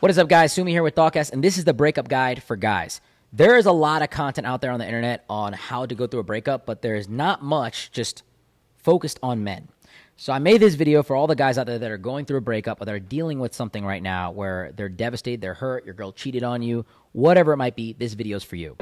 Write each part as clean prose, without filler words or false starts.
What is up, guys? Sumi here with Thoughtcast, and this is the breakup guide for guys. There is a lot of content out there on the internet on how to go through a breakup, but there is not much just focused on men. So I made this video for all the guys out there that are going through a breakup or that are dealing with something right now where they're devastated, they're hurt, your girl cheated on you, whatever it might be, this video is for you.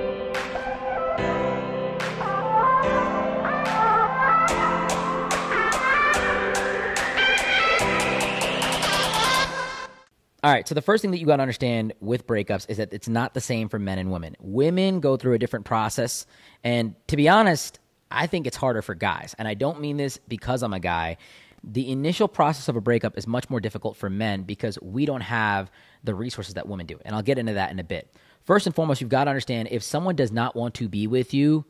All right, so the first thing that you got to understand with breakups is that it's not the same for men and women. Women go through a different process, and to be honest, I think it's harder for guys. And I don't mean this because I'm a guy. The initial process of a breakup is much more difficult for men because we don't have the resources that women do, and I'll get into that in a bit. First and foremost, you've got to understand if someone does not want to be with you,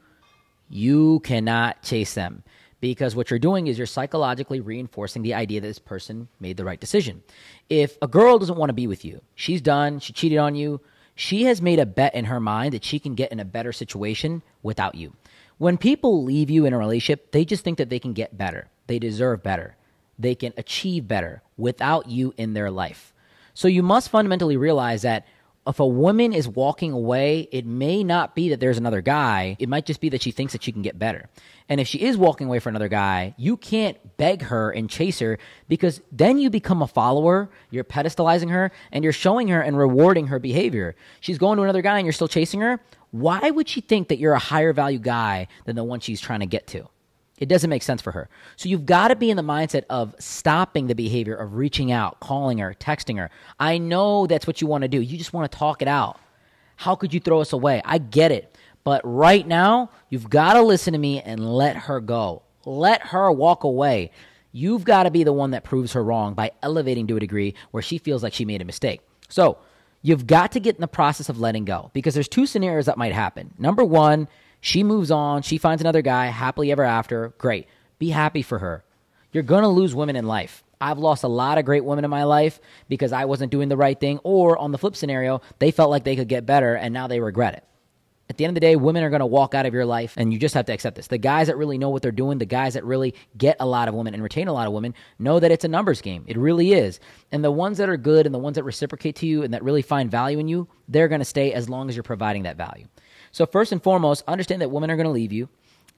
you cannot chase them. Because what you're doing is you're psychologically reinforcing the idea that this person made the right decision. If a girl doesn't want to be with you, she's done, she cheated on you, she has made a bet in her mind that she can get in a better situation without you. When people leave you in a relationship, they just think that they can get better. They deserve better. They can achieve better without you in their life. So you must fundamentally realize that if a woman is walking away, it may not be that there's another guy. It might just be that she thinks that she can get better. And if she is walking away for another guy, you can't beg her and chase her because then you become a follower, you're pedestalizing her, and you're showing her and rewarding her behavior. She's going to another guy and you're still chasing her. Why would she think that you're a higher value guy than the one she's trying to get to? It doesn't make sense for her. So you've got to be in the mindset of stopping the behavior of reaching out, calling her, texting her. I know that's what you want to do. You just want to talk it out. How could you throw us away? I get it. But right now, you've got to listen to me and let her go. Let her walk away. You've got to be the one that proves her wrong by elevating to a degree where she feels like she made a mistake. So you've got to get in the process of letting go because there's two scenarios that might happen. Number one, she moves on, she finds another guy, happily ever after, great. Be happy for her. You're going to lose women in life. I've lost a lot of great women in my life because I wasn't doing the right thing, or on the flip scenario, they felt like they could get better and now they regret it. At the end of the day, women are going to walk out of your life and you just have to accept this. The guys that really know what they're doing, the guys that really get a lot of women and retain a lot of women, know that it's a numbers game. It really is. And the ones that are good and the ones that reciprocate to you and that really find value in you, they're going to stay as long as you're providing that value. So first and foremost, understand that women are going to leave you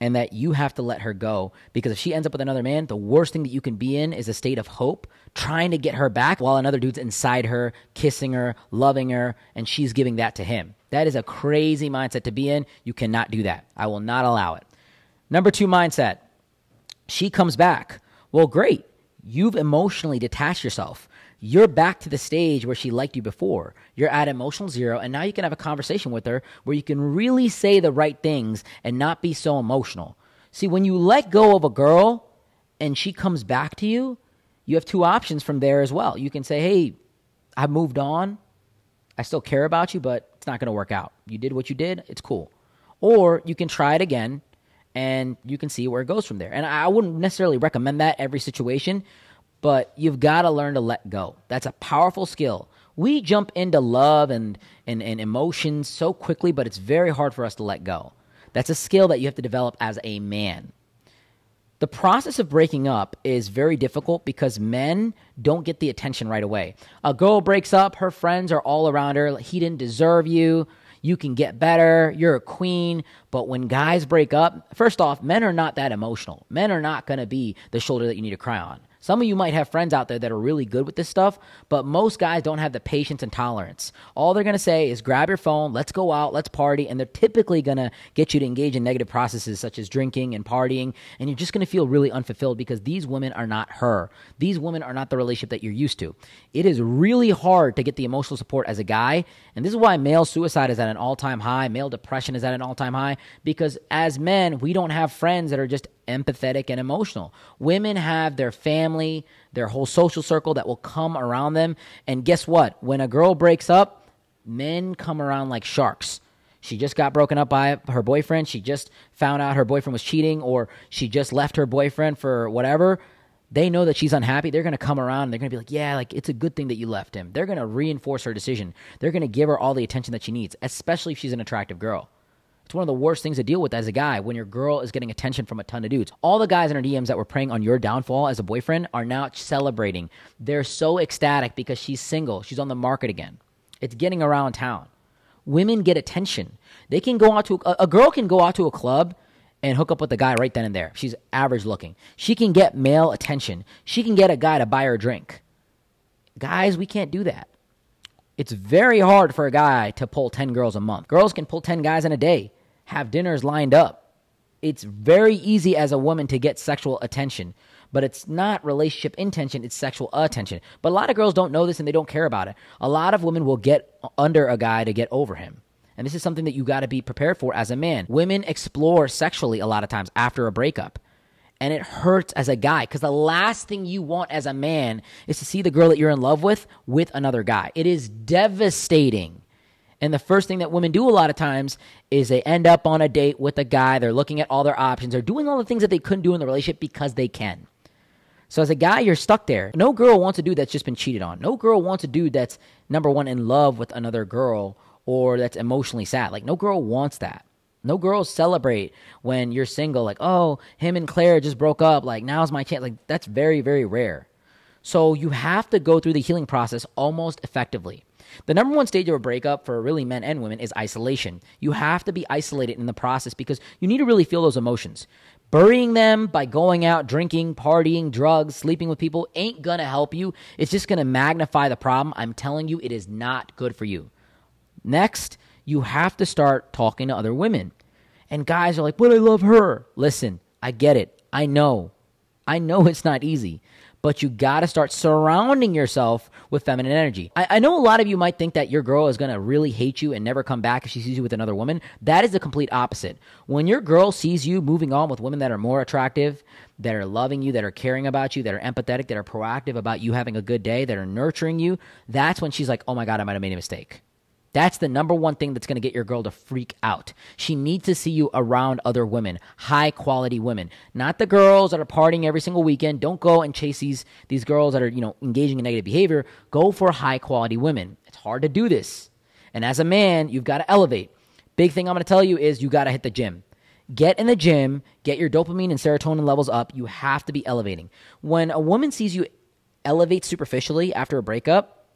and that you have to let her go because if she ends up with another man, the worst thing that you can be in is a state of hope, trying to get her back while another dude's inside her, kissing her, loving her, and she's giving that to him. That is a crazy mindset to be in. You cannot do that. I will not allow it. Number two mindset, she comes back. Well, great. You've emotionally detached yourself. You're back to the stage where she liked you before. You're at emotional zero, and now you can have a conversation with her where you can really say the right things and not be so emotional. See, when you let go of a girl and she comes back to you, you have two options from there as well. You can say, hey, I moved on. I still care about you, but it's not going to work out. You did what you did. It's cool. Or you can try it again, and you can see where it goes from there. And I wouldn't necessarily recommend that every situation, but you've got to learn to let go. That's a powerful skill. We jump into love and emotions so quickly, but it's very hard for us to let go. That's a skill that you have to develop as a man. The process of breaking up is very difficult because men don't get the attention right away. A girl breaks up, her friends are all around her. He didn't deserve you. You can get better. You're a queen. But when guys break up, first off, men are not that emotional. Men are not going to be the shoulder that you need to cry on. Some of you might have friends out there that are really good with this stuff, but most guys don't have the patience and tolerance. All they're going to say is grab your phone, let's go out, let's party, and they're typically going to get you to engage in negative processes such as drinking and partying, and you're just going to feel really unfulfilled because these women are not her. These women are not the relationship that you're used to. It is really hard to get the emotional support as a guy, and this is why male suicide is at an all-time high, male depression is at an all-time high, because as men, we don't have friends that are just empathetic and emotional. Women have their family, their whole social circle that will come around them. And guess what? When a girl breaks up, men come around like sharks. She just got broken up by her boyfriend. She just found out her boyfriend was cheating, or she just left her boyfriend for whatever. They know that she's unhappy. They're going to come around and they're going to be like, yeah, like it's a good thing that you left him. They're going to reinforce her decision. They're going to give her all the attention that she needs, especially if she's an attractive girl. It's one of the worst things to deal with as a guy when your girl is getting attention from a ton of dudes. All the guys in her DMs that were preying on your downfall as a boyfriend are now celebrating. They're so ecstatic because she's single. She's on the market again. It's getting around town. Women get attention. They can go out to a girl can go out to a club and hook up with the guy right then and there. She's average looking. She can get male attention. She can get a guy to buy her a drink. Guys, we can't do that. It's very hard for a guy to pull 10 girls a month. Girls can pull 10 guys in a day, have dinners lined up. It's very easy as a woman to get sexual attention, but it's not relationship intention, it's sexual attention. But a lot of girls don't know this and they don't care about it. A lot of women will get under a guy to get over him. And this is something that you got to be prepared for as a man. Women explore sexually a lot of times after a breakup. And it hurts as a guy because the last thing you want as a man is to see the girl that you're in love with another guy. It is devastating. And the first thing that women do a lot of times is they end up on a date with a guy. They're looking at all their options. They're doing all the things that they couldn't do in the relationship because they can. So as a guy, you're stuck there. No girl wants a dude that's just been cheated on. No girl wants a dude that's, number one, in love with another girl or that's emotionally sad. Like, no girl wants that. No girls celebrate when you're single, like, oh, him and Claire just broke up, like, now's my chance. Like, that's very, very rare. So you have to go through the healing process almost effectively. The number one stage of a breakup for really men and women is isolation. You have to be isolated in the process because you need to really feel those emotions. Burying them by going out, drinking, partying, drugs, sleeping with people ain't gonna help you. It's just gonna magnify the problem. I'm telling you, it is not good for you. Next, you have to start talking to other women. And guys are like, but I love her. Listen, I get it. I know it's not easy. But you got to start surrounding yourself with feminine energy. I know a lot of you might think that your girl is going to really hate you and never come back if she sees you with another woman. That is the complete opposite. When your girl sees you moving on with women that are more attractive, that are loving you, that are caring about you, that are empathetic, that are proactive about you having a good day, that are nurturing you, that's when she's like, oh my God, I might have made a mistake. That's the number one thing that's going to get your girl to freak out. She needs to see you around other women, high-quality women, not the girls that are partying every single weekend. Don't go and chase these girls that are, engaging in negative behavior. Go for high-quality women. It's hard to do this. And as a man, you've got to elevate. Big thing I'm going to tell you is you got to hit the gym. Get in the gym, get your dopamine and serotonin levels up. You have to be elevating. When a woman sees you elevate superficially after a breakup,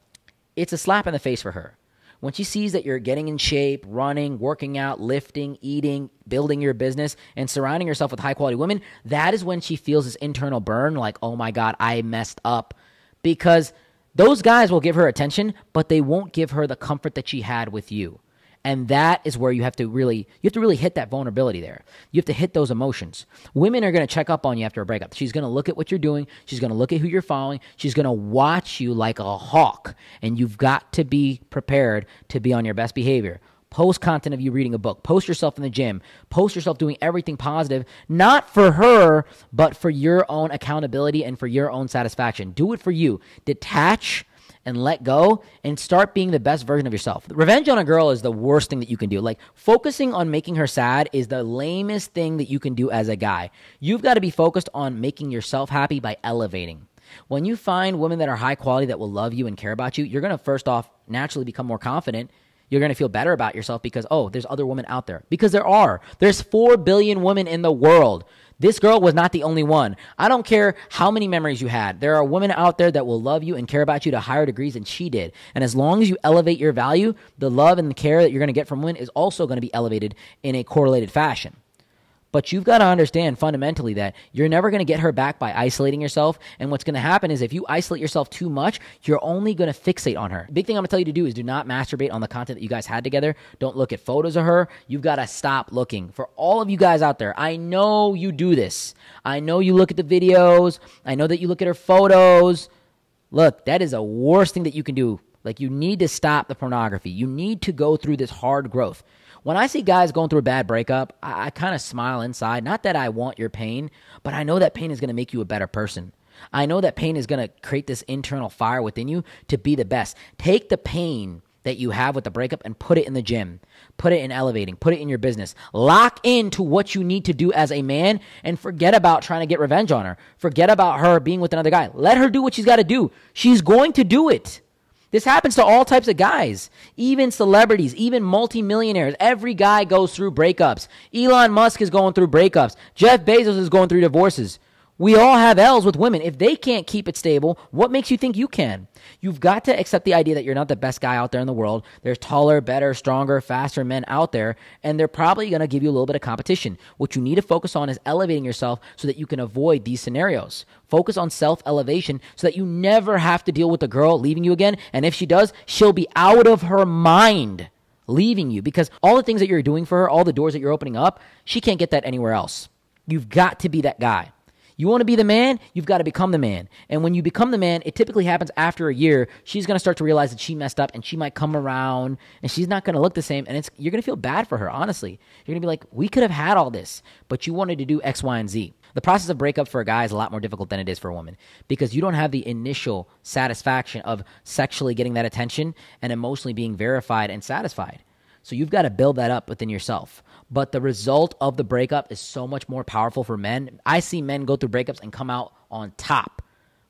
it's a slap in the face for her. When she sees that you're getting in shape, running, working out, lifting, eating, building your business, and surrounding yourself with high-quality women, that is when she feels this internal burn, like, oh my God, I messed up. Because those guys will give her attention, but they won't give her the comfort that she had with you. And that is where you have to really hit that vulnerability there. You have to hit those emotions. Women are going to check up on you after a breakup. She's going to look at what you're doing. She's going to look at who you're following. She's going to watch you like a hawk. And you've got to be prepared to be on your best behavior. Post content of you reading a book. Post yourself in the gym. Post yourself doing everything positive, not for her, but for your own accountability and for your own satisfaction. Do it for you. Detach and let go and start being the best version of yourself. Revenge on a girl is the worst thing that you can do. Like, focusing on making her sad is the lamest thing that you can do as a guy. You've got to be focused on making yourself happy by elevating. When you find women that are high quality that will love you and care about you, you're going to first off naturally become more confident. You're going to feel better about yourself because, oh, there's other women out there. Because there are. There's 4 billion women in the world. This girl was not the only one. I don't care how many memories you had. There are women out there that will love you and care about you to higher degrees than she did. And as long as you elevate your value, the love and the care that you're going to get from women is also going to be elevated in a correlated fashion. But you've got to understand fundamentally that you're never going to get her back by isolating yourself. And what's going to happen is if you isolate yourself too much, you're only going to fixate on her. Big thing I'm going to tell you to do is do not masturbate on the content that you guys had together. Don't look at photos of her. You've got to stop looking. For all of you guys out there, I know you do this. I know you look at the videos. I know that you look at her photos. Look, that is the worst thing that you can do. Like, you need to stop the pornography. You need to go through this hard growth. When I see guys going through a bad breakup, I kind of smile inside. Not that I want your pain, but I know that pain is going to make you a better person. I know that pain is going to create this internal fire within you to be the best. Take the pain that you have with the breakup and put it in the gym. Put it in elevating. Put it in your business. Lock into what you need to do as a man and forget about trying to get revenge on her. Forget about her being with another guy. Let her do what she's got to do. She's going to do it. This happens to all types of guys, even celebrities, even multimillionaires. Every guy goes through breakups. Elon Musk is going through breakups. Jeff Bezos is going through divorces. We all have L's with women. If they can't keep it stable, what makes you think you can? You've got to accept the idea that you're not the best guy out there in the world. There's taller, better, stronger, faster men out there, and they're probably going to give you a little bit of competition. What you need to focus on is elevating yourself so that you can avoid these scenarios. Focus on self-elevation so that you never have to deal with a girl leaving you again, and if she does, she'll be out of her mind leaving you, because all the things that you're doing for her, all the doors that you're opening up, she can't get that anywhere else. You've got to be that guy. You want to be the man, you've got to become the man. And when you become the man, it typically happens after a year. She's going to start to realize that she messed up, and she might come around, and she's not going to look the same. And you're going to feel bad for her, honestly. You're going to be like, we could have had all this, but you wanted to do X, Y, and Z. The process of breakup for a guy is a lot more difficult than it is for a woman, because you don't have the initial satisfaction of sexually getting that attention and emotionally being verified and satisfied. So you've got to build that up within yourself. But the result of the breakup is so much more powerful for men. I see men go through breakups and come out on top.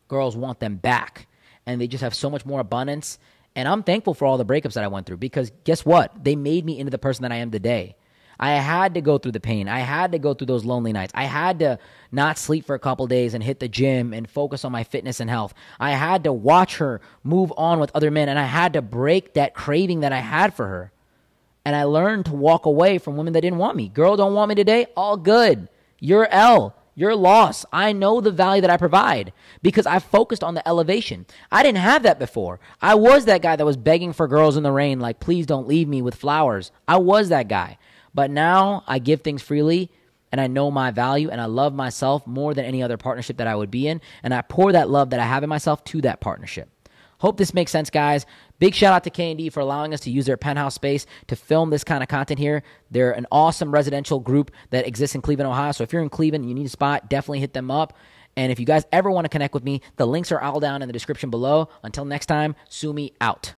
Girls want them back, and they just have so much more abundance. And I'm thankful for all the breakups that I went through, because guess what? They made me into the person that I am today. I had to go through the pain. I had to go through those lonely nights. I had to not sleep for a couple days and hit the gym and focus on my fitness and health. I had to watch her move on with other men, and I had to break that craving that I had for her. And I learned to walk away from women that didn't want me. Girl, don't want me today? All good. You're L. You're lost. I know the value that I provide because I focused on the elevation. I didn't have that before. I was that guy that was begging for girls in the rain, like, please don't leave me with flowers. I was that guy. But now I give things freely, and I know my value, and I love myself more than any other partnership that I would be in. And I pour that love that I have in myself to that partnership. Hope this makes sense, guys. Big shout out to K&D for allowing us to use their penthouse space to film this kind of content here. They're an awesome residential group that exists in Cleveland, Ohio. So if you're in Cleveland and you need a spot, definitely hit them up. And if you guys ever want to connect with me, the links are all down in the description below. Until next time, Sumi out.